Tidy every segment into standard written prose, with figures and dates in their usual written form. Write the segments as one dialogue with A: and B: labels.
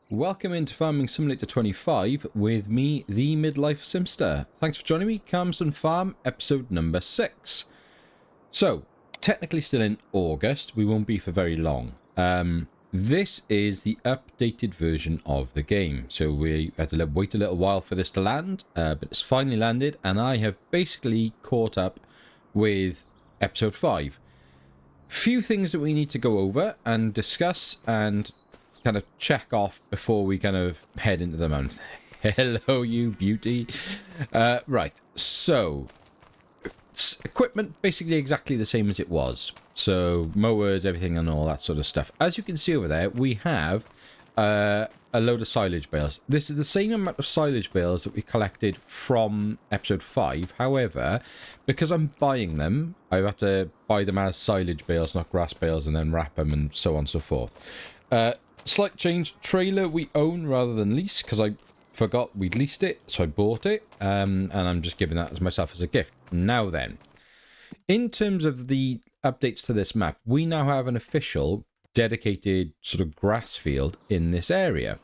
A: Welcome into Farming Simulator 25 with me, the Midlife Simster. Thanks for joining me, Calmston Farm, episode number 6. So, technically still in August, we won't be for very long. This is the updated version of the game. So we had to wait a little while for this to land, but it's finally landed, and I have basically caught up with episode 5. Few things that we need to go over and discuss and kind of check off before we kind of head into the month. Hello, you beauty. Right, so equipment basically exactly the same as it was. So mowers, everything and all that sort of stuff. As you can see over there, we have a load of silage bales. This is the same amount of silage bales that we collected from episode 5. However, because I'm buying them, I've had to buy them as silage bales, not grass bales, and then wrap them and so on and so forth. Slight change, trailer we own rather than lease, because I forgot we'd leased it, so I bought it, and I'm just giving that as myself as a gift. Now then, in terms of the updates to this map, we now have an official dedicated sort of grass field in this area.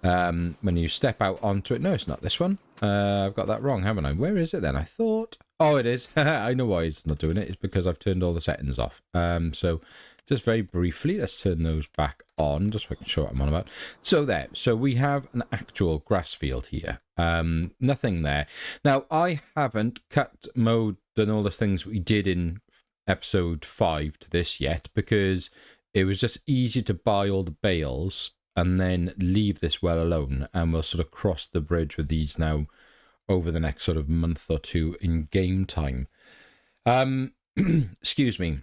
A: When you step out onto it, no, it's not this one. I've got that wrong, haven't I? Where is it then? I thought, oh, it is. I know why it's not doing it. It's because I've turned all the settings off. So just very briefly, let's turn those back on, just so I can show what I'm on about. So there, so we have an actual grass field here. Nothing there. Now, I haven't cut, mowed, done all the things we did in episode 5 to this yet, because it was just easy to buy all the bales and then leave this well alone, and we'll sort of cross the bridge with these now over the next sort of month or two in game time. Excuse me.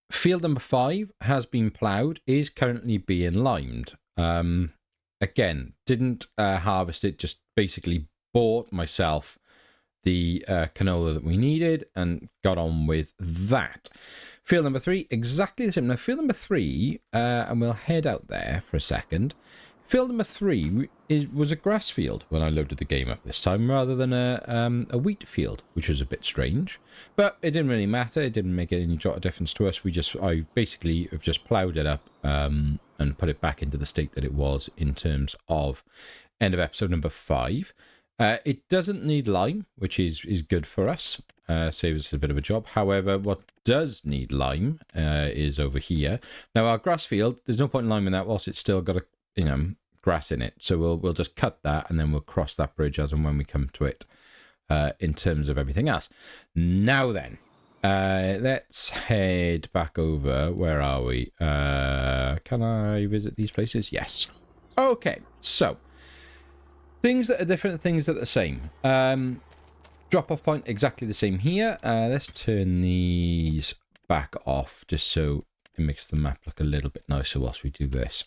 A: Field number 5 has been ploughed, is currently being limed. Again, didn't harvest it, just basically bought myself the canola that we needed and got on with that. Field number 3, exactly the same. Now, field number 3, and we'll head out there for a second. Field number 3 was a grass field when I loaded the game up this time, rather than a wheat field, which was a bit strange. But it didn't really matter. It didn't make any jot of difference to us. I basically have just ploughed it up and put it back into the state that it was in terms of end of episode number 5. It doesn't need lime, which is good for us. Saves us a bit of a job. However, what does need lime is over here. Now, our grass field, there's no point in liming that whilst it's still got grass in it. So we'll just cut that, and then we'll cross that bridge as and when we come to it in terms of everything else. Now then, let's head back over. Where are we? Can I visit these places? Yes. Okay, so things that are different, things that are the same. Drop-off point, exactly the same here. Let's turn these back off just so it makes the map look a little bit nicer whilst we do this.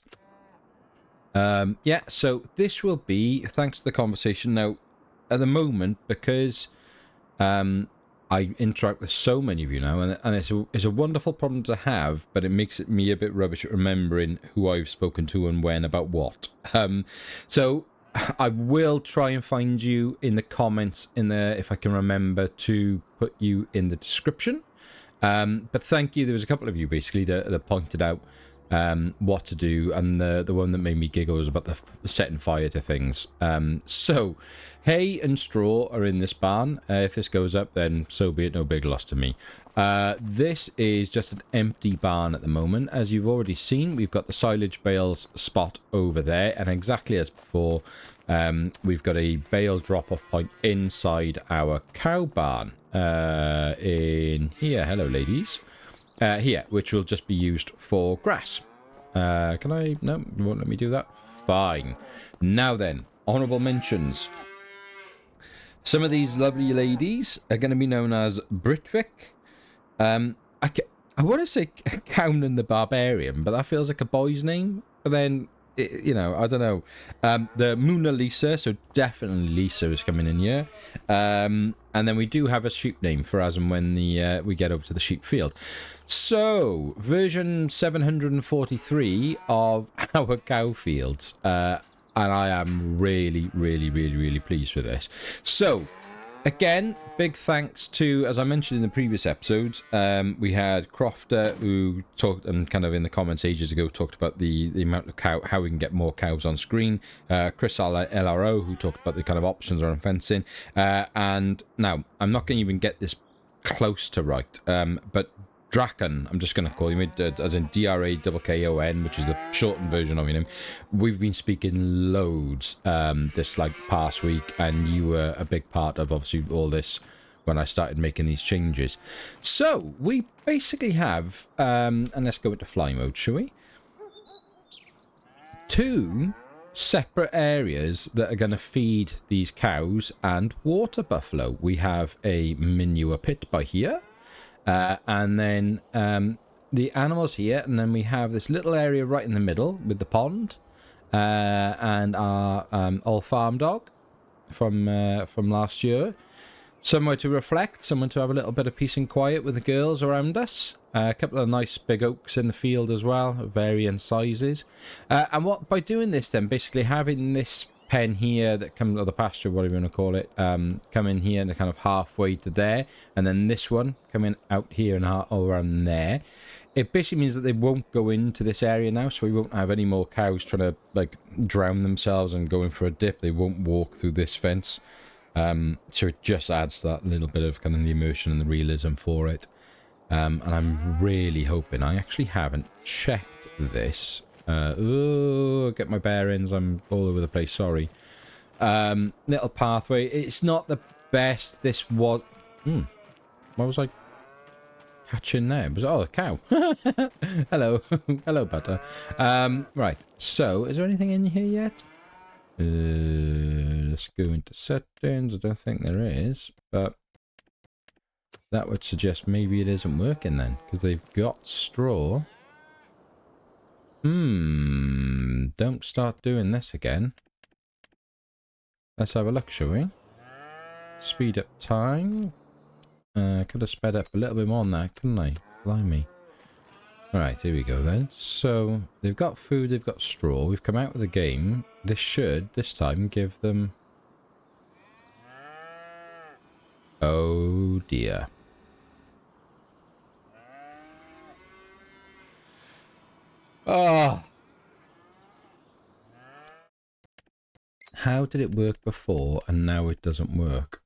A: Yeah, so this will be, thanks to the conversation. Now, at the moment, because I interact with so many of you now, and it's a wonderful problem to have, but it makes me a bit rubbish at remembering who I've spoken to and when about what. So I will try and find you in the comments if I can remember to put you in the description. But thank you. There was a couple of you basically that pointed out what to do, and the one that made me giggle was about the setting fire to things. So hay and straw are in this barn. If this goes up, then so be it, no big loss to me. This is just an empty barn at the moment. As you've already seen, we've got the silage bales spot over there, and exactly as before, we've got a bale drop-off point inside our cow barn in here. Hello, ladies. Here, which will just be used for grass. Can I? No, you won't let me do that. Fine. Now then, honourable mentions. Some of these lovely ladies are going to be known as Britvik. I want to say Conan the Barbarian, but that feels like a boy's name. But then, I don't know. The Mona Lisa, so definitely Lisa is coming in here. And then we do have a sheep name for as and when we get over to the sheep field. So, version 743 of our cow fields. And I am really, really, really, really pleased with this. So, again, big thanks to, as I mentioned in the previous episodes, we had Crofter who talked, and kind of in the comments ages ago, talked about the amount of cow, how we can get more cows on screen. Chris LRO, who talked about the kind of options around fencing. And now, I'm not going to even get this close to right, but Draken, I'm just going to call him, as in DRAKKON, which is the shortened version of him. We've been speaking loads this past week, and you were a big part of obviously all this when I started making these changes. So we basically have, and let's go into fly mode, shall we? 2 separate areas that are going to feed these cows and water buffalo. We have a manure pit by here. And then the animals here, and then we have this little area right in the middle with the pond, and our old farm dog from last year. Somewhere to reflect, someone to have a little bit of peace and quiet with the girls around us. A couple of nice big oaks in the field as well, of varying sizes. And what by doing this then, basically having this pen here that comes, or the pasture, whatever you want to call it, come in here and kind of halfway to there, and then this one coming out here and all around there. It basically means that they won't go into this area now, so we won't have any more cows trying to drown themselves and going for a dip. They won't walk through this fence. So it just adds that little bit of kind of the immersion and the realism for it. And I'm really hoping, I actually haven't checked this. Get my bearings, I'm all over the place, sorry. Little pathway, it's not the best. This was what was I catching there? Was a cow? Hello. Hello, butter. Right, so is there anything in here yet? Let's go into settings. I don't think there is, but that would suggest maybe it isn't working then, because they've got straw. Don't start doing this again. Let's have a look, shall we? Speed up time. Could have sped up a little bit more than that, couldn't I? Blimey. Alright, here we go then. So, they've got food, they've got straw. We've come out with a game. This should, this time, give them... Oh dear. Oh! How did it work before and now it doesn't work?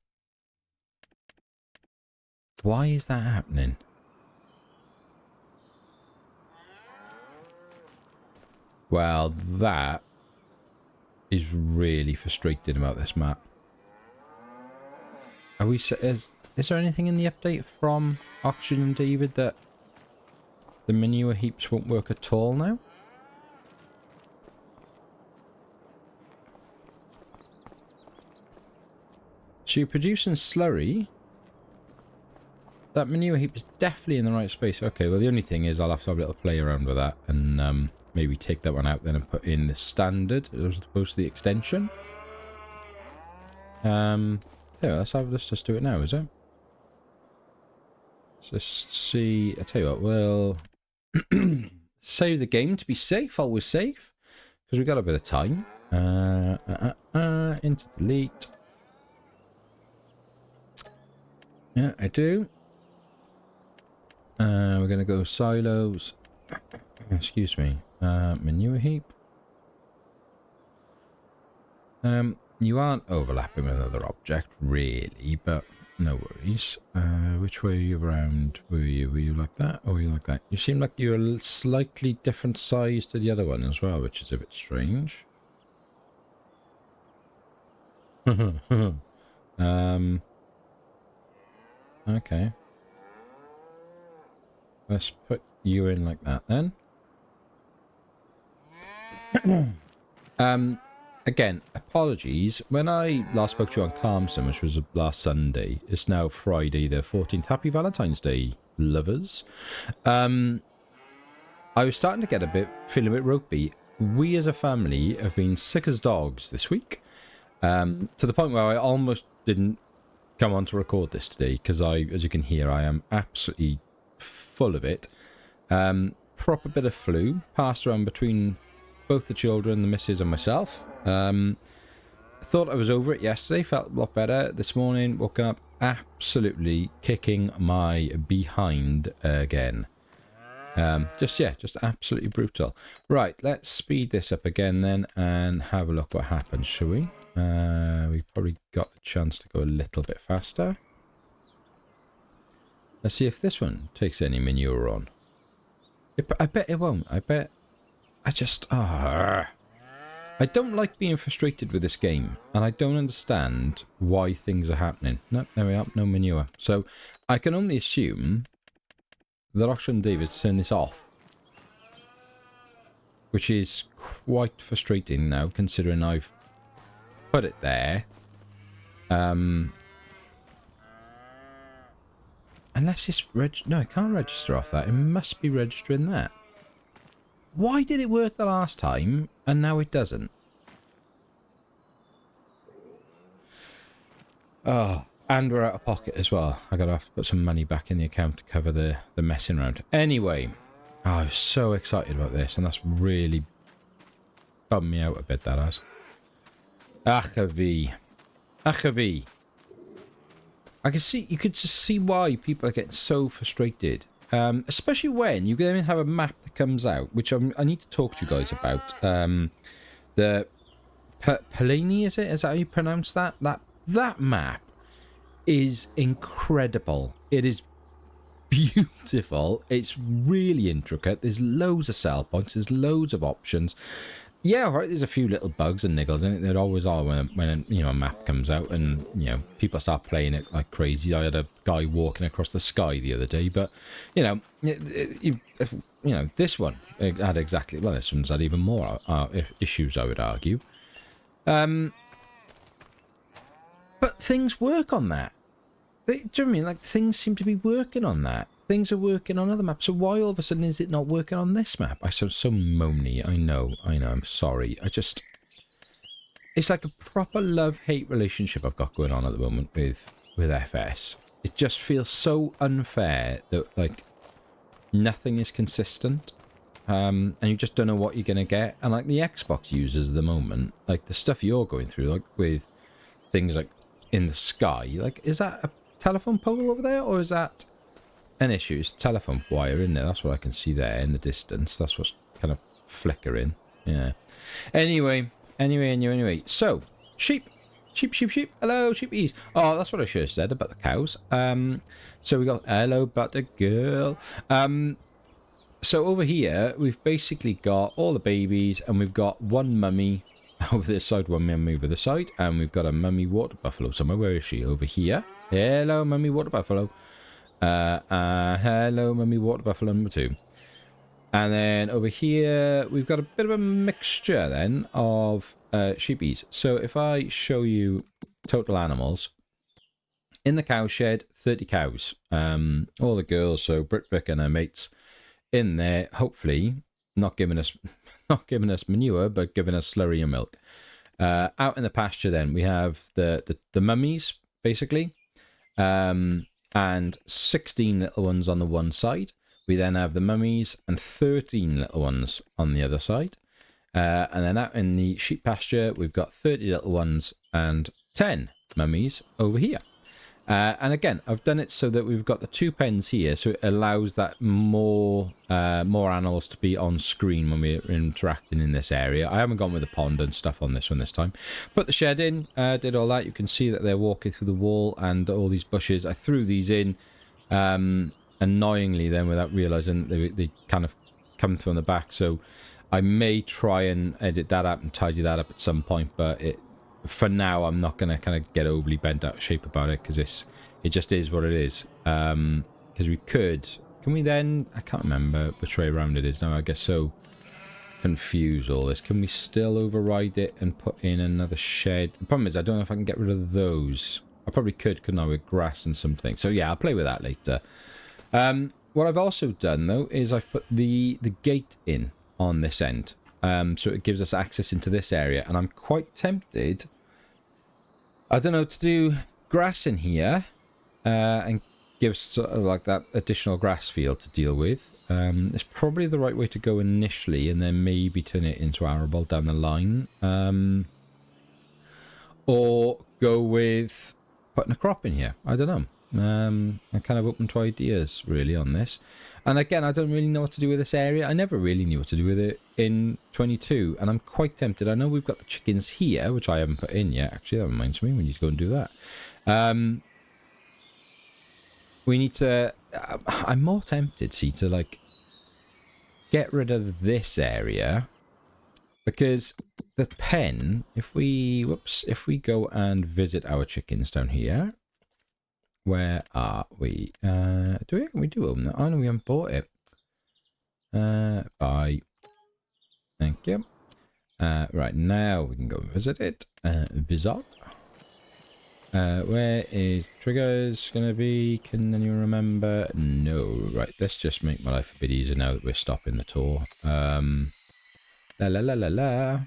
A: Why is that happening? Well, that is really frustrating about this map. Are we? Is there anything in the update from Oxygen and David that the manure heaps won't work at all now? So you're producing slurry. That manure heap is definitely in the right space. Okay, well the only thing is I'll have to have a little play around with that and maybe take that one out then and put in the standard as opposed to the extension. Yeah, let's just do it now, is it? Let's just see. I tell you what, we'll save the game to be safe. Always safe because we got a bit of time. Into delete. Yeah, I do. We're gonna go silos. Excuse me. Manure heap. You aren't overlapping with another object, really, but no worries. Which way are you around? Were you like that, or were you like that? You seem like you're a slightly different size to the other one as well, which is a bit strange. Okay. Let's put you in like that then. Again, apologies. When I last spoke to you on Calmson, which was last Sunday, it's now Friday the 14th. Happy Valentine's Day, lovers. I was starting to get feeling a bit ropey. We as a family have been sick as dogs this week. To the point where I almost didn't come on to record this today because as you can hear, I am absolutely full of it. Proper bit of flu passed around between both the children, the missus and myself. thought I was over it yesterday, felt a lot better. This morning, woken up absolutely kicking my behind again. Just absolutely brutal. Right, let's speed this up again then and have a look what happens, shall we? We've probably got the chance to go a little bit faster. Let's see if this one takes any manure on. I bet it won't. I don't like being frustrated with this game, and I don't understand why things are happening. No, there we are, no manure. So I can only assume that Oxford and David turn this off, which is quite frustrating now, considering I've put it there. Unless it's no, I can't register off that. It must be registering that. Why did it work the last time and now it doesn't? Oh, and we're out of pocket as well. I gotta have to put some money back in the account to cover the messing around. Anyway, I was so excited about this, and that's really bummed me out a bit, that has. Achavi. I can see, you could just see why people are getting so frustrated. Especially when you then have a map that comes out, which I need to talk to you guys about. The Pelini, is it? Is that how you pronounce that? That map is incredible. It is beautiful. It's really intricate. There's loads of sell points. There's loads of options. Yeah, right, there's a few little bugs and niggles in it. There always are when you know, a map comes out and, you know, people start playing it like crazy. I had a guy walking across the sky the other day, but, you know, this one had exactly, well, this one's had even more issues, I would argue. But things work on that. Do you know what I mean? Like, things seem to be working on that. Things are working on other maps, so why all of a sudden is it not working on this map? I sound so moany. I know, I'm sorry. It's like a proper love-hate relationship I've got going on at the moment with FS. It just feels so unfair that, like, nothing is consistent. And you just don't know what you're going to get. And, like, the Xbox users at the moment, like, the stuff you're going through, like, with things like in the sky, like, is that a telephone pole over there, or is that an issue? It's telephone wire in there. That's what I can see there in the distance. That's what's kind of flickering. Yeah. Anyway. So, sheep. Hello, sheepies. Oh, that's what I should have said about the cows. So we got hello, butter girl. So over here, we've basically got all the babies, and we've got one mummy over this side, one mummy over the side, and we've got a mummy water buffalo somewhere. Where is she? Over here. Hello, mummy water buffalo. Hello, mummy water buffalo number 2. And then over here, we've got a bit of a mixture then of sheepies. So if I show you total animals, in the cow shed, 30 cows. All the girls, so Brit Vic and her mates in there, hopefully not giving us manure, but giving us slurry and milk. Out in the pasture then, we have the mummies, basically. And 16 little ones on the one side. We then have the mummies and 13 little ones on the other side. And then out in the sheep pasture, we've got 30 little ones and 10 mummies over here. And again, I've done it so that we've got the 2 pens here, so it allows that more animals to be on screen when we're interacting in this area. I haven't gone with the pond and stuff on this one this time. Put the shed in, did all that. You can see that they're walking through the wall and all these bushes. I threw these in annoyingly then without realising they kind of come through on the back. So I may try and edit that up and tidy that up at some point, but for now, I'm not going to kind of get overly bent out of shape about it, because it just is what it is. Because we can we then, I can't remember which way around it is now. I get so confused all this. Can we still override it and put in another shed? The problem is I don't know if I can get rid of those. I probably couldn't I, with grass and something. So yeah, I'll play with that later. What I've also done though is I've put the gate in on this end. So it gives us access into this area, and I'm quite tempted, I don't know, to do grass in here and give sort of like that additional grass field to deal with. It's probably the right way to go initially, and then maybe turn it into arable down the line. or go with putting a crop in here. I don't know. I'm kind of open to ideas really on this. And again, I don't really know what to do with this area. I never really knew what to do with it in 22, and I'm quite tempted. I know we've got the chickens here, which I haven't put in yet. Actually, that reminds me, we need to go and do that. We need to... I'm more tempted, see, to like get rid of this area, because the pen, if we go and visit our chickens down here, where are we? We do own that? Oh no, we haven't bought it. Bye. Thank you. Right, now we can go and visit it. Visit. Where is triggers gonna be? Can anyone remember? No. Right, let's just make my life a bit easier now that we're stopping the tour. La la la la la.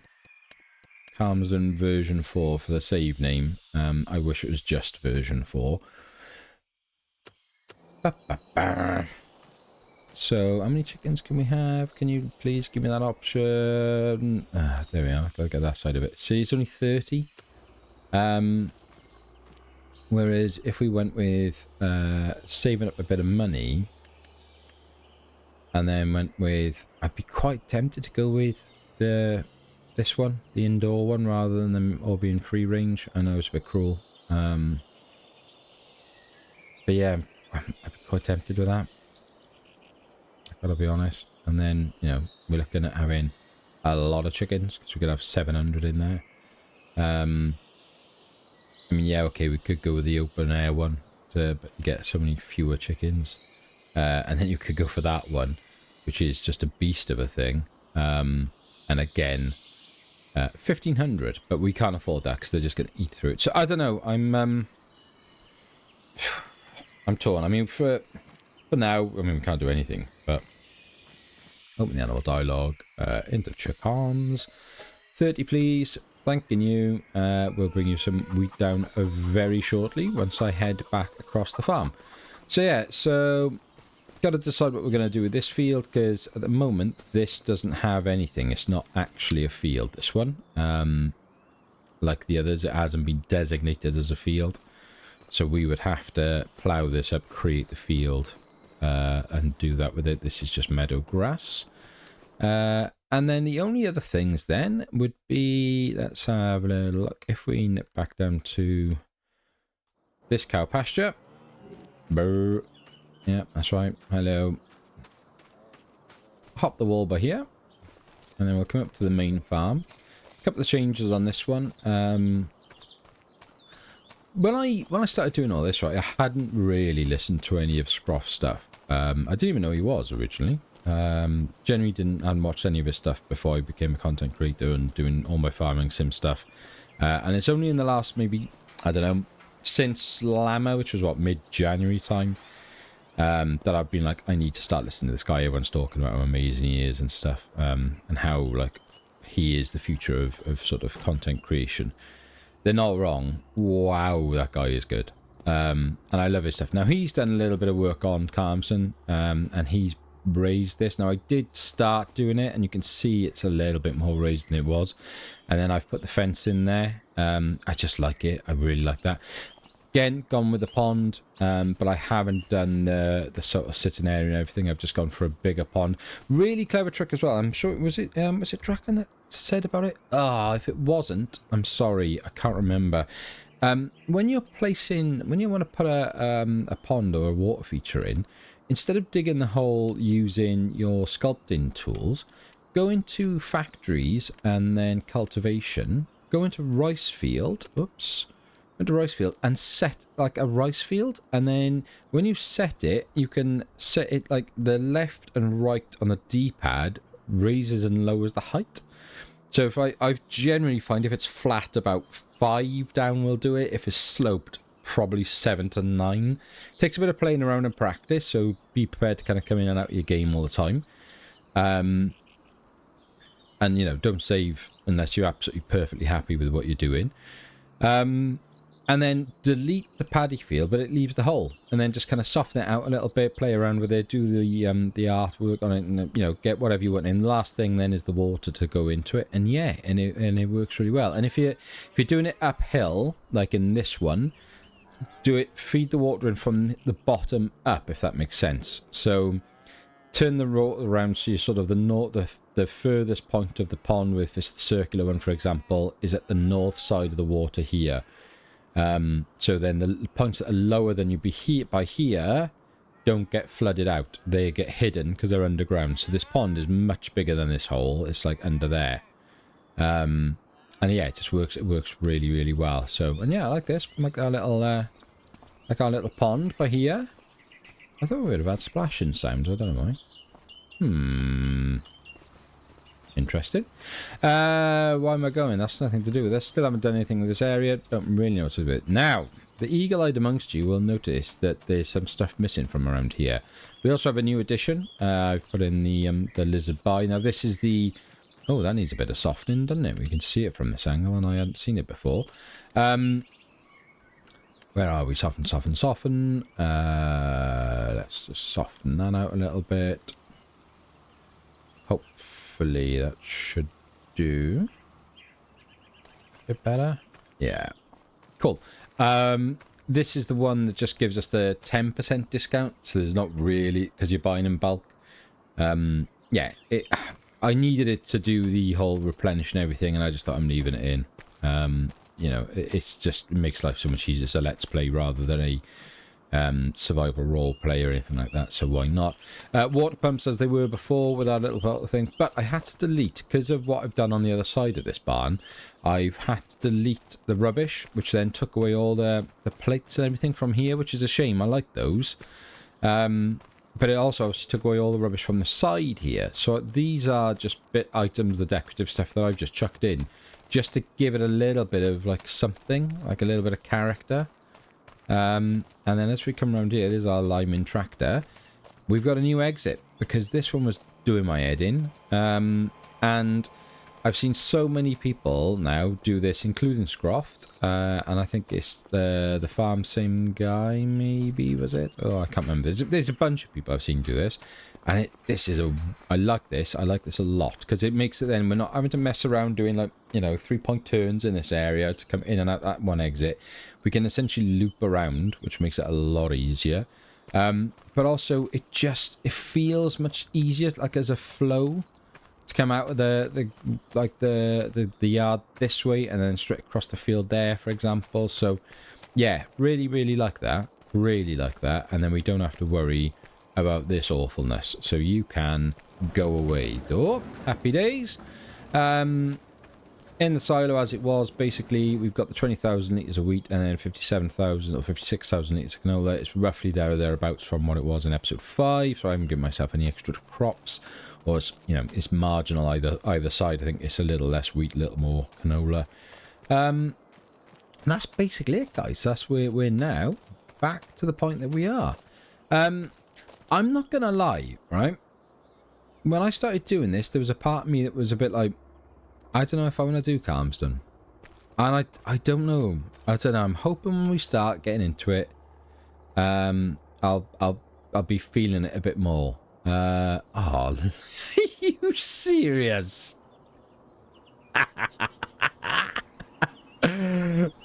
A: Calmsden version 4 for the save name. I wish it was just version 4. Ba, ba, ba. So, how many chickens can we have? Can you please give me that option? There we are. Gotta get that side of it. See, it's only 30. Whereas if we went with saving up a bit of money, and then went with, I'd be quite tempted to go with this one, the indoor one, rather than them all being free range. I know it's a bit cruel. But yeah, I'd be quite tempted with that. I've got to be honest. And then, you know, we're looking at having a lot of chickens, because we could have 700 in there. I mean, yeah, okay, we could go with the open air one to get so many fewer chickens. And then you could go for that one, which is just a beast of a thing. And again, 1,500, but we can't afford that because they're just going to eat through it. So I don't know. I'm torn. I mean, for now, I mean, we can't do anything, but open the animal dialogue, into chickens. 30, please. Thanking you. We'll bring you some wheat down very shortly once I head back across the farm. So yeah, so got to decide what we're going to do with this field, because at the moment this doesn't have anything. It's not actually a field, this one. Like the others, it hasn't been designated as a field. So we would have to plough this up, create the field, and do that with it. This is just meadow grass. And then the only other things then would be, let's have a little look. If we nip back down to this cow pasture. Brr. Yeah, that's right. Hello. Hop the wall by here. And then we'll come up to the main farm. A couple of changes on this one. When I started doing all this, right, I hadn't really listened to any of Scroff's stuff. I didn't even know he was originally. Generally hadn't watched any of his stuff before I became a content creator and doing all my farming sim stuff. And it's only in the last, maybe, I don't know, since Slammer, which was what, mid-January time, that I've been like, I need to start listening to this guy. Everyone's talking about how amazing he is and stuff, and how like he is the future of sort of content creation. They're not wrong. Wow, that guy is good. And I love his stuff. Now he's done a little bit of work on Carmson, and he's raised this. Now I did start doing it, and you can see it's a little bit more raised than it was. And then I've put the fence in there. I just like it. I really like that. Again, gone with the pond, but I haven't done the sort of sitting area and everything. I've just gone for a bigger pond. Really clever trick as well. I'm sure was it Draken that said about it? Ah, if it wasn't, I'm sorry, I can't remember. When you want to put a pond or a water feature in, instead of digging the hole using your sculpting tools, go into factories and then cultivation. Go into rice field. Oops. Into rice field and set like a rice field, and then when you set it, you can set it like the left and right on the D-pad raises and lowers the height. So if I generally find if it's flat, about 5 down will do it. If it's sloped, probably 7 to 9. Takes a bit of playing around and practice, so be prepared to kind of come in and out of your game all the time. And you know, don't save unless you're absolutely perfectly happy with what you're doing. and then delete the paddy field, but it leaves the hole, and then just kind of soften it out a little bit, play around with it, do the artwork on it, and you know, get whatever you want. And the last thing then is the water to go into it, and yeah, and it works really well. And if you're doing it uphill, like in this one, feed the water in from the bottom up, if that makes sense. So turn the rotor around so you're sort of the furthest point of the pond, with this circular one, for example, is at the north side of the water here. So then the points that are lower than you'd be by here don't get flooded out. They get hidden because they're underground. So this pond is much bigger than this hole. It's like under there. And yeah, it just works. It works really, really well. So, and yeah, I like this. Like our little pond by here. I thought we would have had splashing sounds. I don't know why. Interesting. Why am I going? That's nothing to do with this. Still haven't done anything with this area. Don't really know what to do with it. Now, the eagle-eyed amongst you will notice that there's some stuff missing from around here. We also have a new addition. I've put in the lizard by. Now, this is the... Oh, that needs a bit of softening, doesn't it? We can see it from this angle, and I hadn't seen it before. Where are we? Soften, soften, soften. Let's just soften that out a little bit. Hopefully that should do a bit better. Yeah, cool. This is the one that just gives us the 10% discount, so there's not really, because you're buying in bulk. Yeah, I needed it to do the whole replenish and everything, and I just thought I'm leaving it in. You know, it makes life so much easier. It's a let's play rather than a survival role play or anything like that, so why not? Water pumps as they were before with our little bottle thing, but I had to delete, because of what I've done on the other side of this barn, I've had to delete the rubbish, which then took away all the plates and everything from here, which is a shame. I like those. But it also took away all the rubbish from the side here. So these are just bit items, the decorative stuff that I've just chucked in, just to give it a little bit of like something, like a little bit of character. And then as we come around here, there's our lineman tractor. We've got a new exit, because this one was doing my head in. And I've seen so many people now do this, including Scroft. And I think it's the farm same guy, maybe, was it? Oh, I can't remember. There's a bunch of people I've seen do this. And I like this. I like this a lot, because it makes it then we're not having to mess around doing, like, you know, 3-point turns in this area to come in and out that one exit. We can essentially loop around, which makes it a lot easier. But also it feels much easier, like as a flow, to come out of the yard this way and then straight across the field there, for example. So yeah, really, really like that. Really like that. And then we don't have to worry about this awfulness. So you can go away. Oh, happy days. In the silo as it was, basically we've got the 20,000 litres of wheat and then 57,000 or 56,000 litres of canola. It's roughly there or thereabouts from what it was in episode 5, so I haven't given myself any extra crops, or it's, you know, it's marginal either side. I think it's a little less wheat, a little more canola. And that's basically it, guys. That's where we're now back to the point that we are. I'm not gonna lie, right? When I started doing this, there was a part of me that was a bit like, I don't know if I want to do Calmston. And I don't know. I don't know. I'm hoping when we start getting into it, I'll be feeling it a bit more. Oh, are you serious?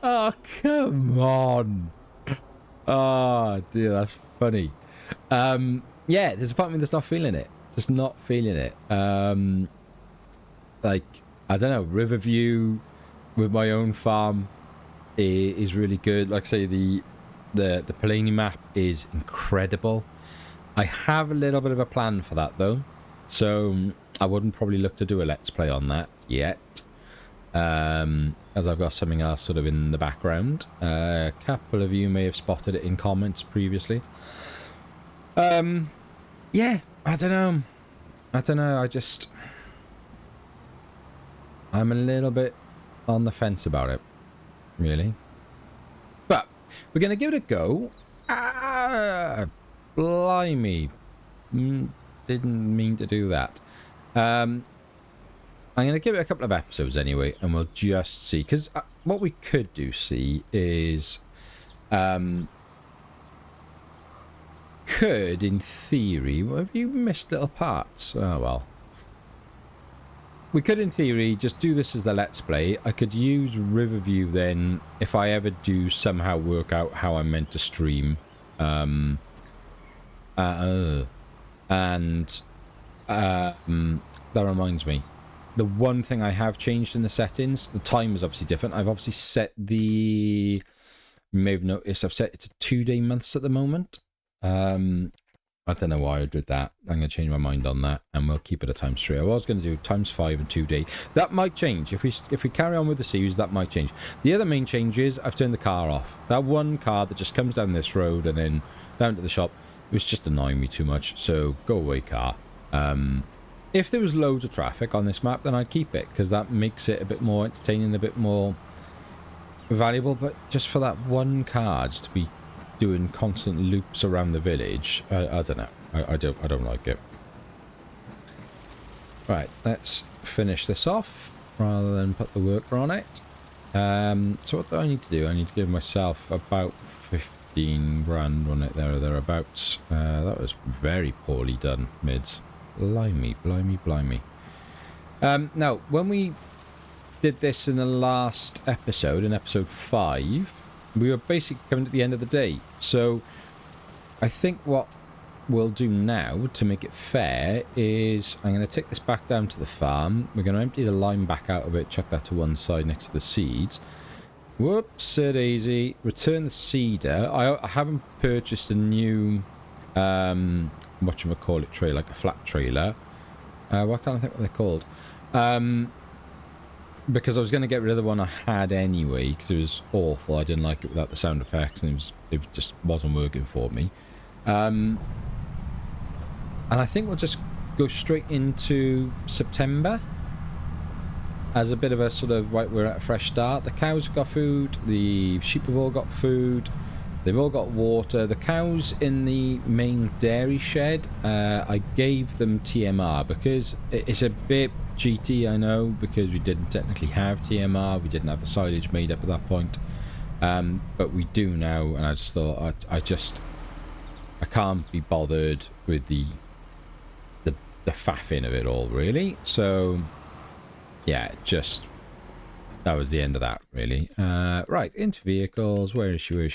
A: Oh, come on. Oh, dear, that's funny. Yeah, there's a part of me that's not feeling it. Just not feeling it. Like, I don't know, Riverview with my own farm is really good. Like I say, the Palani map is incredible. I have a little bit of a plan for that though, so I wouldn't probably look to do a let's play on that yet, as I've got something else sort of in the background. A couple of you may have spotted it in comments previously. Yeah, I don't know, I'm a little bit on the fence about it, really. But we're going to give it a go. Blimey. Didn't mean to do that. I'm going to give it a couple of episodes anyway, and we'll just see. Because what we could do, see, is... could, in theory... Well, have you missed little parts? Oh, well. We could, in theory, just do this as the Let's Play. I could use Riverview then, if I ever do somehow work out how I'm meant to stream. And... that reminds me. The one thing I have changed in the settings, the time is obviously different. I've obviously set the... You may have noticed I've set it to 2-day months at the moment. I don't know why I did that. I'm going to change my mind on that, and we'll keep it at times 3. I was going to do times 5 and 2 day. That might change. If we carry on with the series, that might change. The other main change is I've turned the car off. That one car that just comes down this road and then down to the shop, it was just annoying me too much. So go away, car. If there was loads of traffic on this map, then I'd keep it, because that makes it a bit more entertaining, a bit more valuable. But just for that one car just to be doing constant loops around the village, I don't know. I don't like it. Right, let's finish this off rather than put the worker on it. So what do I need to do? I need to give myself about 15 grand on it, there or thereabouts. That was very poorly done, mids. Blimey. Now, when we did this in the last episode, in episode 5, we were basically coming to the end of the day. So I think what we'll do now to make it fair is I'm going to take this back down to the farm. We're going to empty the lime back out of it, chuck that to one side next to the seeds. Whoops-a-daisy. Return the seeder. I haven't purchased a new... whatchamacallit trailer, like a flat trailer. Why can't I think what they're called? Because I was going to get rid of the one I had anyway, because it was awful. I didn't like it without the sound effects, and it just wasn't working for me. And I think we'll just go straight into September as a bit of a sort of, right, we're at a fresh start. The cows have got food, the sheep have all got food. They've all got water. The cows in the main dairy shed, I gave them TMR because it's a bit GT, I know, because we didn't technically have TMR. We didn't have the silage made up at that point. But we do now, and I just thought, I can't be bothered with the faffing of it all, really. So, yeah, just... that was the end of that, really. Right, into vehicles. Where is she? The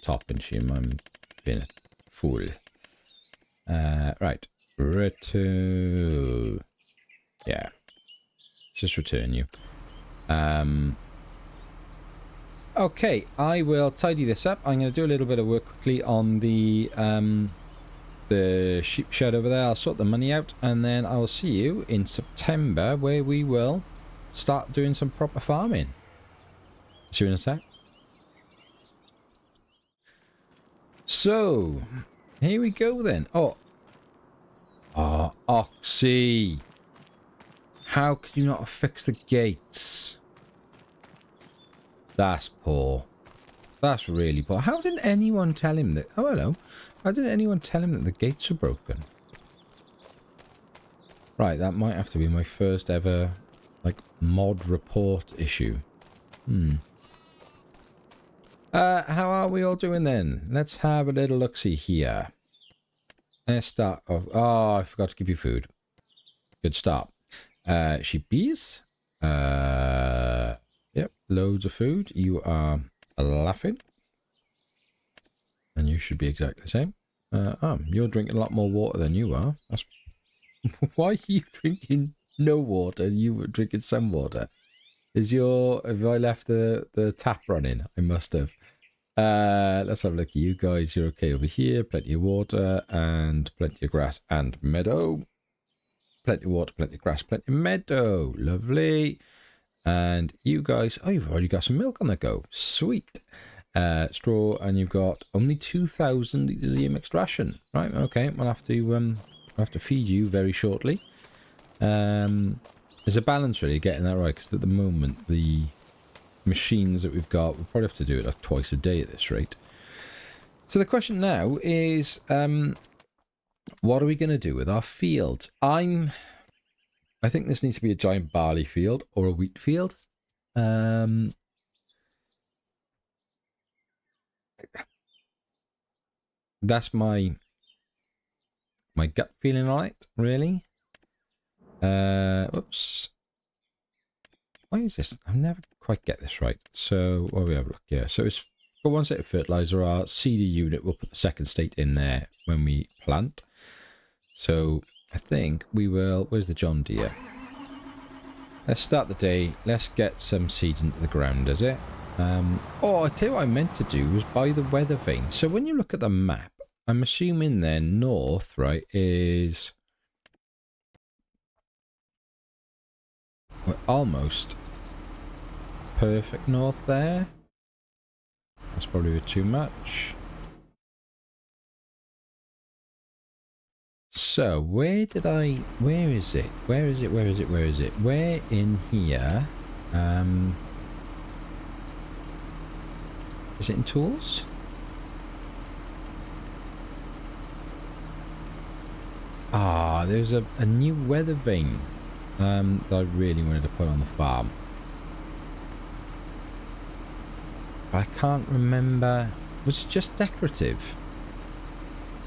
A: top, and she. I'm being a fool. Right. Return. Yeah. Just return you. Okay, I will tidy this up. I'm going to do a little bit of work quickly on the sheep shed over there. I'll sort the money out, and then I will see you in September, where we will start doing some proper farming. See you in a sec. So, here we go then. Oh, Oxy. How could you not fix the gates? That's poor. That's really poor. How didn't anyone tell him that? Oh, hello. How didn't anyone tell him that the gates are broken? Right, that might have to be my first ever, like, mod report issue. How are we all doing then? Let's have a little look-see here. Let's start off. Oh, I forgot to give you food. Good start. Sheepies. Yep, loads of food. You are laughing. And you should be exactly the same. You're drinking a lot more water than you are. That's... Why are you drinking no water and you were drinking some water? Have I left the tap running? I must have. Let's have a look at you guys. You're okay over here. Plenty of water and plenty of grass and meadow. Plenty of water, plenty of grass, plenty of meadow. Lovely. And you guys, oh, you've already got some milk on the go. Sweet. Straw, and you've got only 2,000 litres of your mixed ration. Right, okay. We'll have to feed you very shortly. There's a balance really getting that right, because at the moment the machines that we've got, we'll probably have to do it like twice a day at this rate. So the question now is, What are we going to do with our fields? I think this needs to be a giant barley field or a wheat field. That's my gut feeling on it, really. Whoops. Why is this? I never quite get this right. So, what do we have a look here? So it's got one set of fertilizer. Our seeder unit will put the second state in there when we plant. So I think we will. Where's the John Deere? Let's start the day. Let's get some seed into the ground, is it? Oh, I tell you what I meant to do was buy the weather vane. So when you look at the map, I'm assuming then north, right, is... We're almost perfect north there. That's probably a bit too much. So, where did I... Where is it? Where is it? Where is it? Where is it? Where in here? Is it in tools? Ah, there's a new weather vane that I really wanted to put on the farm. But I can't remember. Was it just decorative?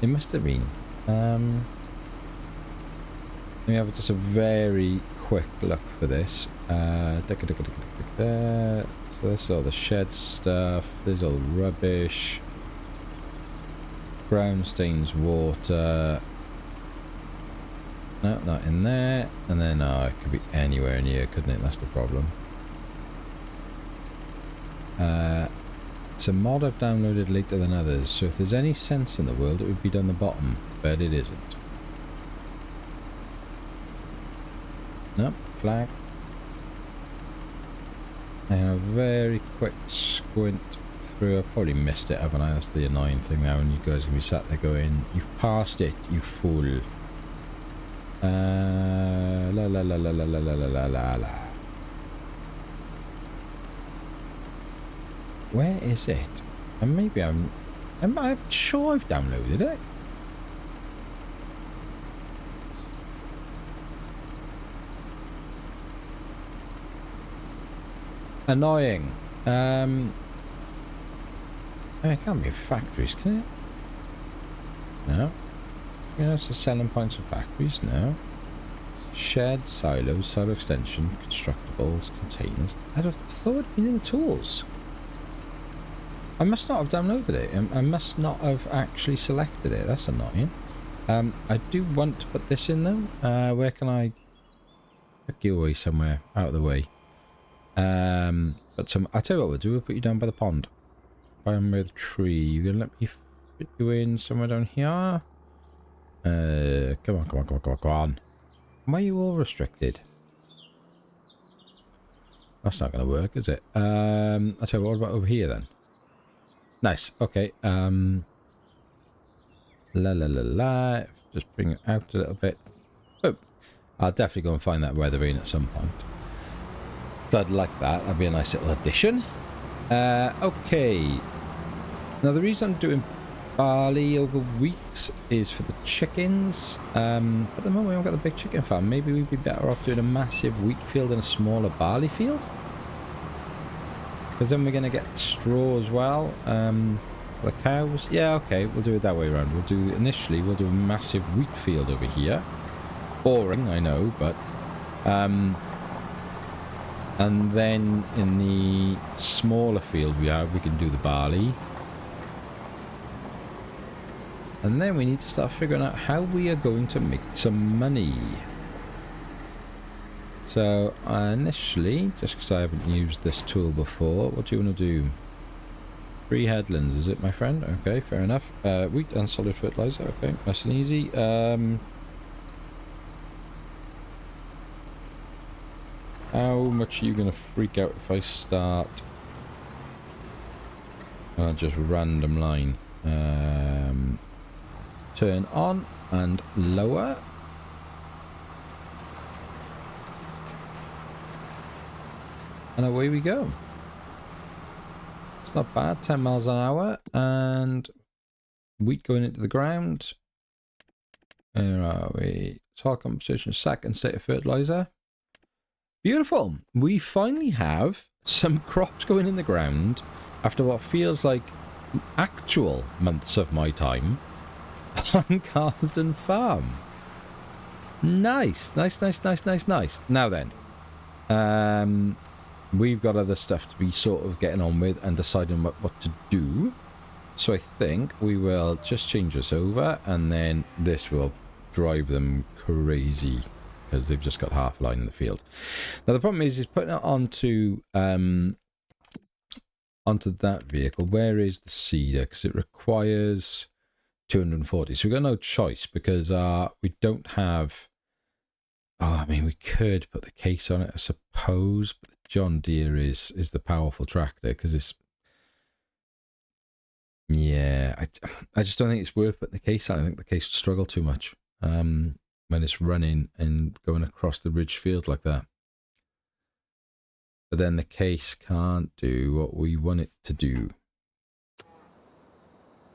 A: It must have been. Let me have just a very quick look for this. So that's all the shed stuff. There's all the rubbish. Ground stains water. No, not in there. And then, it could be anywhere in here, couldn't it? That's the problem. It's a mod I've downloaded later than others, so if there's any sense in the world, it would be down the bottom, but it isn't. Nope, flag. And a very quick squint through. I probably missed it, haven't I? That's the annoying thing now, and you guys can be sat there going, "You've passed it, you fool." La la la la la la la la la la la. Where is it? And maybe am I sure I've downloaded it? Annoying. It can't be factories, can it? No. You know, it's the selling points of factories now. Shed, silos, silo extension, constructibles, containers. I'd have thought it'd been in the tools. I must not have downloaded it. I must not have actually selected it. That's annoying. I do want to put this in though. Where can I put you away somewhere out of the way? But I tell you what we'll do. We'll put you down by the pond. By the tree. You're gonna let me fit you in somewhere down here? Come on, come on, come on, come on, come on. Why are you all restricted? That's not going to work, is it? I'll tell you what about over here then? Nice, okay. La la la la. Just bring it out a little bit. Oh, I'll definitely go and find that weather vane at some point. So I'd like that. That'd be a nice little addition. Okay. Now the reason I'm doing barley over wheat is for the chickens. At the moment we haven't got the big chicken farm. Maybe we'd be better off doing a massive wheat field and a smaller barley field. Because then we're going to get straw as well. For the cows. Yeah, okay, we'll do it that way around. Initially we'll do a massive wheat field over here. Boring, I know, but and then in the smaller field we can do the barley. And then we need to start figuring out how we are going to make some money. So initially, just because I haven't used this tool before, what do you want to do? 3 headlands, is it, my friend? Okay, fair enough. Wheat and solid fertilizer. Okay, nice and easy. How much are you going to freak out if I start? Just random line. Turn on and lower. And away we go. It's not bad, 10 miles an hour and wheat going into the ground. Where are we? Soil composition, second state of fertilizer. Beautiful. We finally have some crops going in the ground after what feels like actual months of my time on Carsden Farm. Nice. Now then, we've got other stuff to be sort of getting on with and deciding what to do. So I think we will just change this over, and then this will drive them crazy because they've just got half a line in the field. Now the problem is putting it onto that vehicle. Where is the seeder? Because it requires 240. So we've got no choice because we don't have... Oh, I mean, we could put the case on it, I suppose, but John Deere is the powerful tractor because it's... Yeah, I just don't think it's worth putting the case on. I think the case would struggle too much when it's running and going across the ridge field like that. But then the case can't do what we want it to do.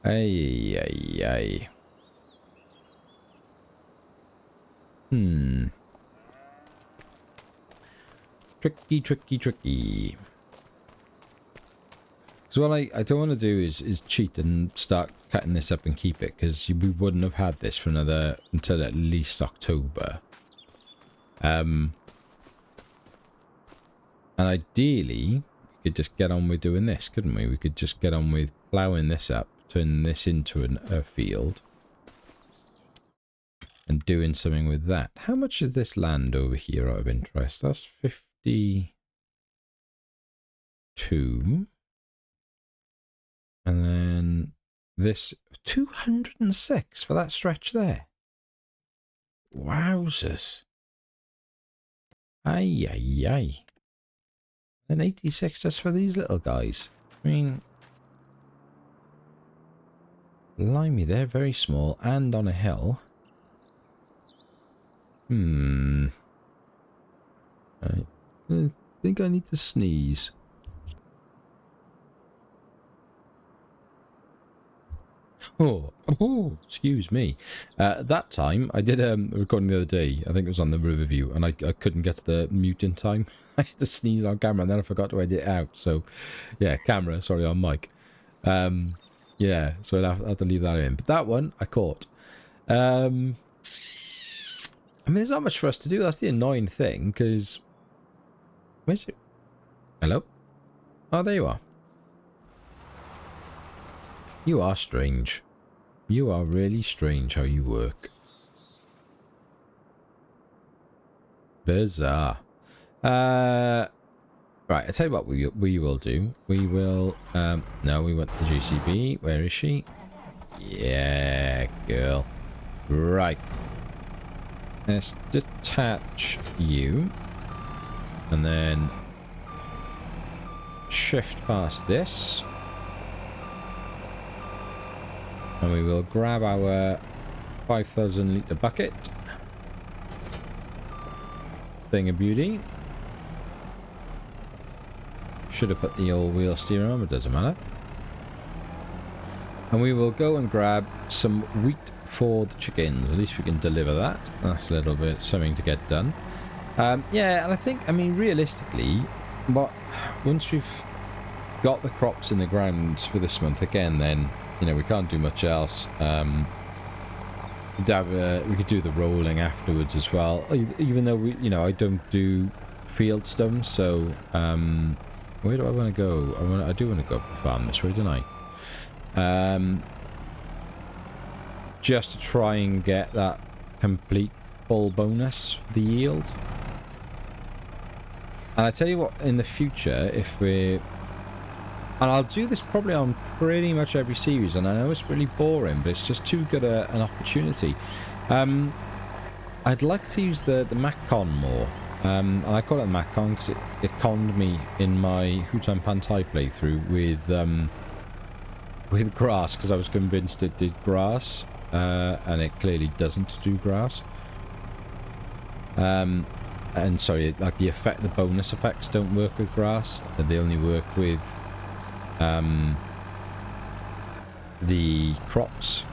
A: Ay. Tricky. So what I don't want to do is cheat and start cutting this up and keep it, because we wouldn't have had this for until at least October. And ideally, we could just get on with doing this, couldn't we? We could just get on with ploughing this up, turning this into a field, and doing something with that. How much is this land over here out of interest? That's 52. And then this 206 for that stretch there. Wowzers. Ay. And 86 just for these little guys. I mean, blimey, they're very small and on a hill. I think I need to sneeze. Oh, excuse me. That time, I did a recording the other day. I think it was on the Riverview, and I couldn't get to the mute in time. I had to sneeze on camera, and then I forgot to edit it out. So, yeah, camera, sorry, on mic. Yeah, so I'll have to leave that in. But that one, I caught. I mean, there's not much for us to do. That's the annoying thing, because... Where's it? Hello? Oh, there you are. You are strange. You are really strange how you work. Bizarre. Right, I'll tell you what we will do. We will... no, we want the GCB. Where is she? Yeah, girl. Right. Let's detach you. And then... shift past this. And we will grab our 5,000 litre bucket. Thing of beauty. Should have put the all-wheel steering on, but doesn't matter. And we will go and grab some wheat for the chickens. At least we can deliver that. That's a little bit something to get done. Yeah, and I think, I mean, realistically, once we've got the crops in the ground for this month again, then... You know, we can't do much else. We could do the rolling afterwards as well. Even though I don't do field stumps, so where do I want to go? I do want to go up the farm this way, don't I? Just to try and get that complete full bonus for the yield. And I tell you what, in the future, if we're... And I'll do this probably on pretty much every series, and I know it's really boring, but it's just too good an opportunity. I'd like to use the Mac-Con more, and I call it Mac-Con because it conned me in my Hutan Pantai playthrough with grass, because I was convinced it did grass, and it clearly doesn't do grass. And sorry, like the bonus effects don't work with grass; they only work with the crops,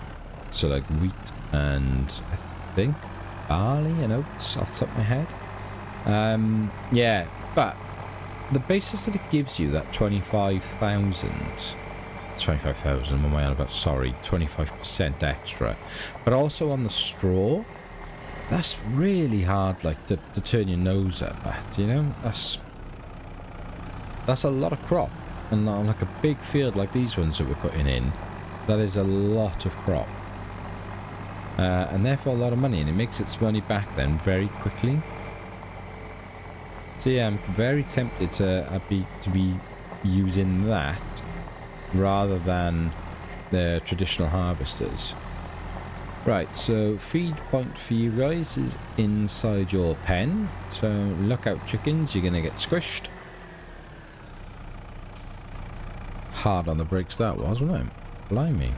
A: so like wheat and I think. Barley and oats off the top of my head. Yeah, but the basis that it gives you, that 25,000... 25,000, what am I on about? Sorry, 25% extra. But also on the straw, that's really hard, like, to turn your nose up at, you know? That's a lot of crop. And on, like, a big field like these ones that we're putting in, that is a lot of crop. And therefore a lot of money, and it makes its money back then very quickly. So yeah, I'm very tempted to be using that rather than the traditional harvesters. Right, so feed point for you guys is inside your pen. So look out, chickens, you're gonna get squished. Hard on the brakes that was, wasn't it? Blimey.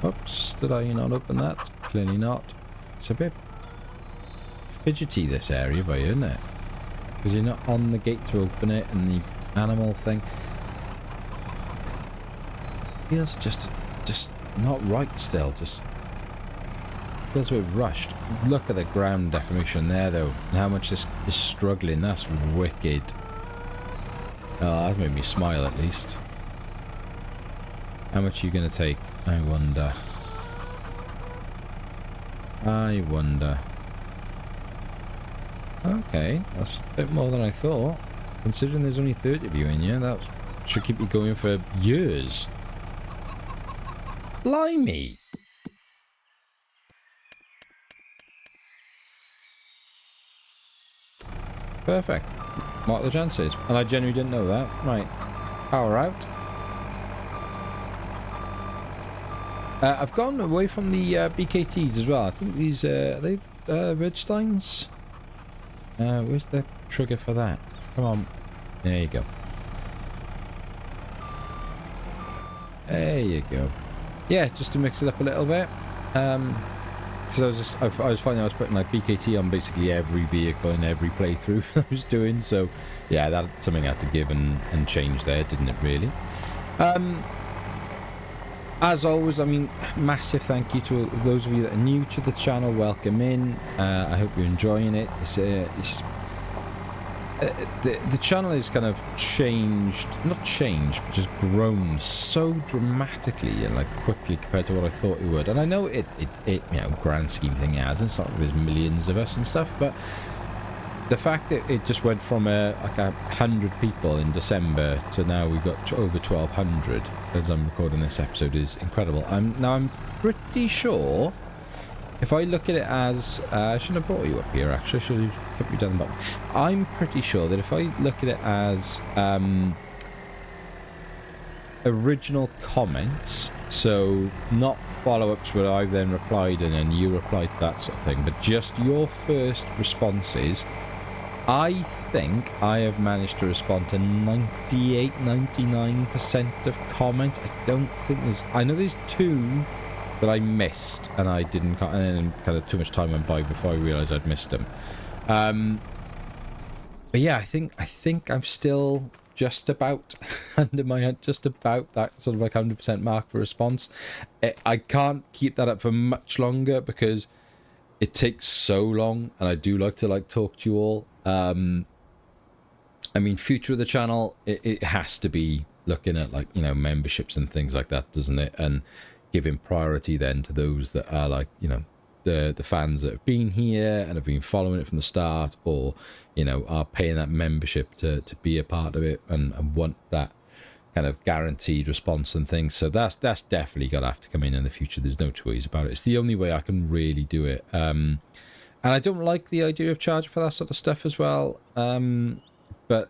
A: Oops, did I not open that? Clearly not. It's a bit fidgety, this area, by you, isn't it? Because you're not on the gate to open it, and the animal thing feels just not right still. Just feels a bit rushed. Look at the ground deformation there, though, and how much this is struggling. That's wicked. Oh, that made me smile at least. How much are you going to take? I wonder. I wonder. Okay, that's a bit more than I thought. Considering there's only 30 of you in here, that should keep you going for years. Blimey! Perfect. What are the chances? And I genuinely didn't know that. Right. Power out. I've gone away from the BKTs as well. I think these are they Ridgesteins? Where's the trigger for that? Come on. There you go. There you go. Yeah, just to mix it up a little bit. Because I was finding I was putting like BKT on basically every vehicle in every playthrough I was doing. So yeah, that's something I had to give and change there, didn't it really? As always, I mean, massive thank you to those of you that are new to the channel. Welcome in. I hope you're enjoying it. The channel is kind of changed, not changed, but just grown so dramatically and like quickly compared to what I thought it would. And I know it you know, grand scheme thing it hasn't. It's not like there's millions of us and stuff, but the fact that it just went from like 100 people in December to now we've got over 1,200 as I'm recording this episode is incredible. I'm pretty sure if I look at it as I shouldn't have brought you up here actually. I should have kept you down the bottom. I'm pretty sure that if I look at it as original comments, so not follow-ups where I've then replied and then you replied to that sort of thing, but just your first responses, I think I have managed to respond to 98-99% of comments. I don't think I know there's 2 that I missed and I didn't, and then kind of too much time went by before I realised I'd missed them. But yeah, I think I'm still just about under my head, just about that sort of like 100% mark for response. I can't keep that up for much longer because it takes so long, and I do like to talk to you all. I mean, future of the channel, it has to be looking at like, you know, memberships and things like that, doesn't it? And giving priority then to those that are like, you know, the fans that have been here and have been following it from the start, or, you know, are paying that membership to be a part of it and want that kind of guaranteed response and things. So that's definitely got to have to come in the future. There's no two ways about it. It's the only way I can really do it. And I don't like the idea of charging for that sort of stuff as well. But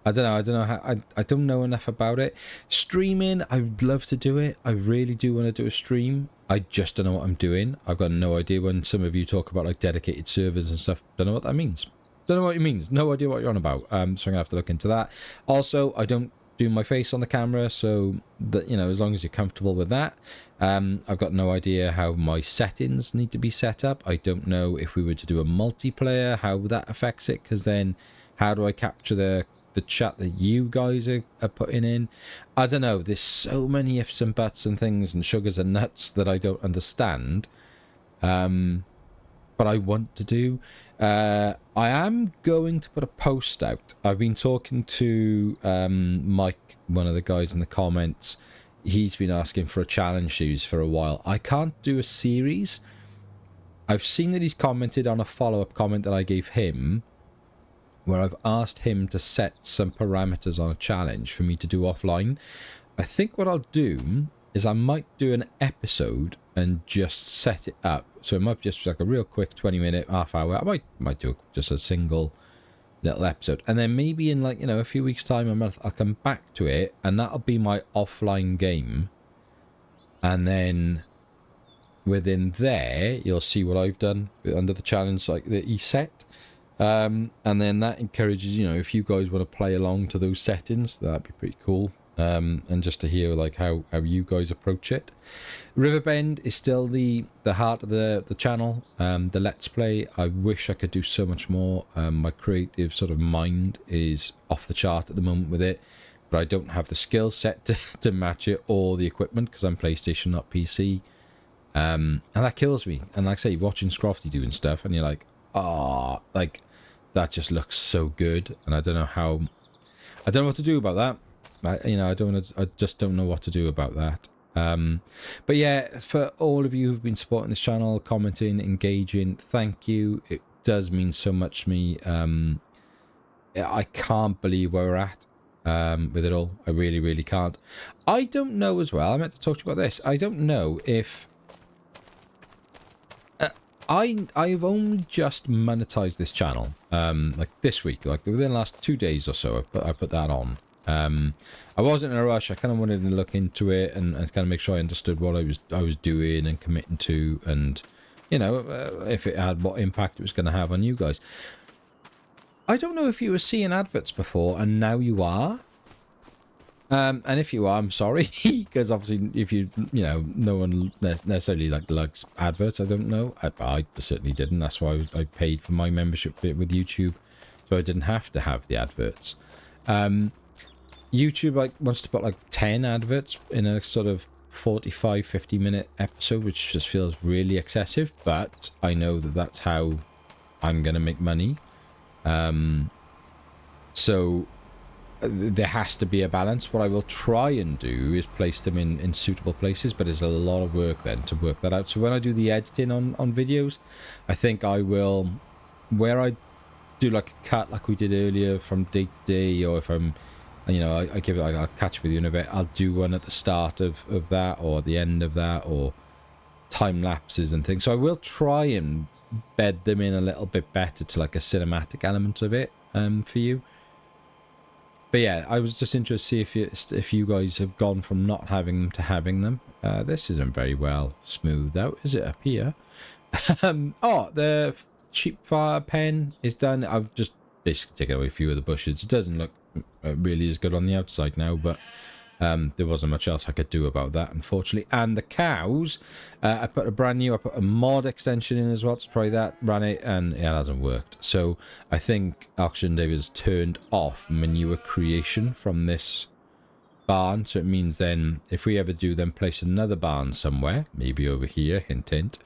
A: I don't know how, I don't know enough about it. Streaming, I would love to do it. I really do want to do a stream. I just don't know what I'm doing. I've got no idea. When some of you talk about like dedicated servers and stuff, don't know what that means. Don't know what it means. No idea what you're on about. So I'm gonna have to look into that. Also, I don't do my face on the camera, so that, you know, as long as you're comfortable with that. I've got no idea how my settings need to be set up. I don't know if we were to do a multiplayer, how that affects it, because then how do I capture the chat that you guys are putting in? I don't know. There's so many ifs and buts and things and sugars and nuts that I don't understand. But I want to do. I am going to put a post out. I've been talking to Mike, one of the guys in the comments. He's been asking for a challenge series for a while. I can't do a series. I've seen that he's commented on a follow-up comment that I gave him, where I've asked him to set some parameters on a challenge for me to do offline. I think what I'll do is I might do an episode and just set it up. So it might be just like a real quick 20-minute, half hour. I might do just a single little episode. And then maybe in like, a few weeks' time, a month, I'll come back to it. And that'll be my offline game. And then within there, you'll see what I've done under the challenge like that he set. And then that encourages, if you guys want to play along to those settings, that'd be pretty cool. And just to hear like how you guys approach it. Riverbend is still the heart of the channel, the Let's Play. I wish I could do so much more. My creative sort of mind is off the chart at the moment with it, but I don't have the skill set to match it or the equipment because I'm PlayStation, not PC. And that kills me. And like I say, watching Scrofty doing stuff and you're like, like that just looks so good. And I don't know what to do about that. I just don't know what to do about that. But yeah, for all of you who've been supporting this channel, commenting, engaging, thank you. It does mean so much to me. I can't believe where we're at with it all. I really, really can't. I don't know as well. I meant to talk to you about this. I don't know if I've only just monetized this channel like this week, like within the last 2 days or so. I put that on. I wasn't in a rush. I kind of wanted to look into it and kind of make sure I understood what I was doing and committing to, and if it had what impact it was going to have on you guys. I don't know if you were seeing adverts before and now you are. And if you are, I'm sorry, because obviously if no one necessarily likes adverts. I don't know. I certainly didn't. That's why I paid for my membership with YouTube, so I didn't have to have the adverts. YouTube wants to put 10 adverts in a sort of 45-50 minute episode, which just feels really excessive, but I know that that's how I'm gonna make money. So there has to be a balance. What I will try and do is place them in suitable places, but there's a lot of work then to work that out. So when I do the editing on videos, I think I will, where I do like a cut like we did earlier from day to day, or if I'm I give it, I'll catch up with you in a bit. I'll do one at the start of that, or at the end of that, or time lapses and things. So I will try and bed them in a little bit better to like a cinematic element of it for you. But yeah, I was just interested to see if you guys have gone from not having them to having them. This isn't very well smoothed out, is it, up here? The cheap fire pen is done. I've just basically taken away a few of the bushes. It doesn't look really as good on the outside now, but there wasn't much else I could do about that, unfortunately. And the cows, I put a mod extension in as well to try that, ran it, and it hasn't worked. So I think Oxygen David's turned off manure creation from this barn. So it means then if we ever do then place another barn somewhere, maybe over here, hint hint,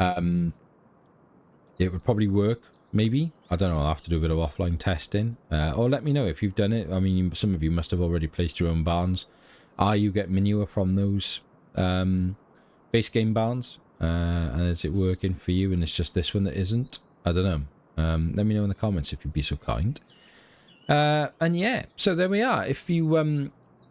A: it would probably work. Maybe. I don't know. I'll have to do a bit of offline testing. Or let me know if you've done it. I mean, some of you must have already placed your own barns. Are you getting manure from those base game barns? And is it working for you and it's just this one that isn't? I don't know. Let me know in the comments if you'd be so kind. And yeah, so there we are. If you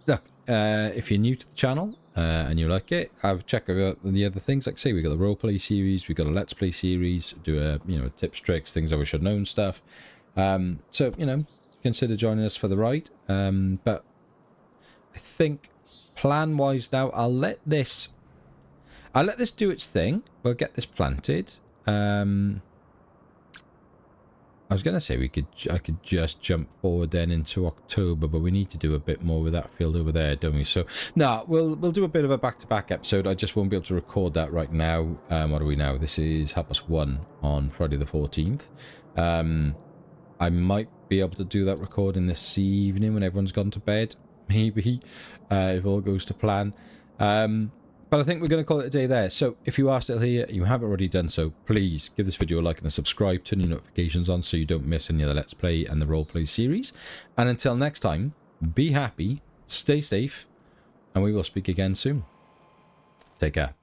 A: look, if you're new to the channel and you like it, I've checked out the other things. Like say, we got the roleplay series, we got a let's play series, do a tips, tricks, things I wish I'd known stuff. So consider joining us for the ride. But I think plan wise now, I'll let this do its thing. We'll get this planted. I was going to say I could just jump forward then into October, but we need to do a bit more with that field over there, don't we? So, no, we'll do a bit of a back-to-back episode. I just won't be able to record that right now. What are we now? This is 1:30 on Friday the 14th. I might be able to do that recording this evening when everyone's gone to bed, maybe, if all goes to plan. But I think we're going to call it a day there. So if you are still here, you haven't already done so, please give this video a like and a subscribe, turn your notifications on so you don't miss any of the Let's Play and the Roleplay series. And until next time, be happy, stay safe, and we will speak again soon. Take care.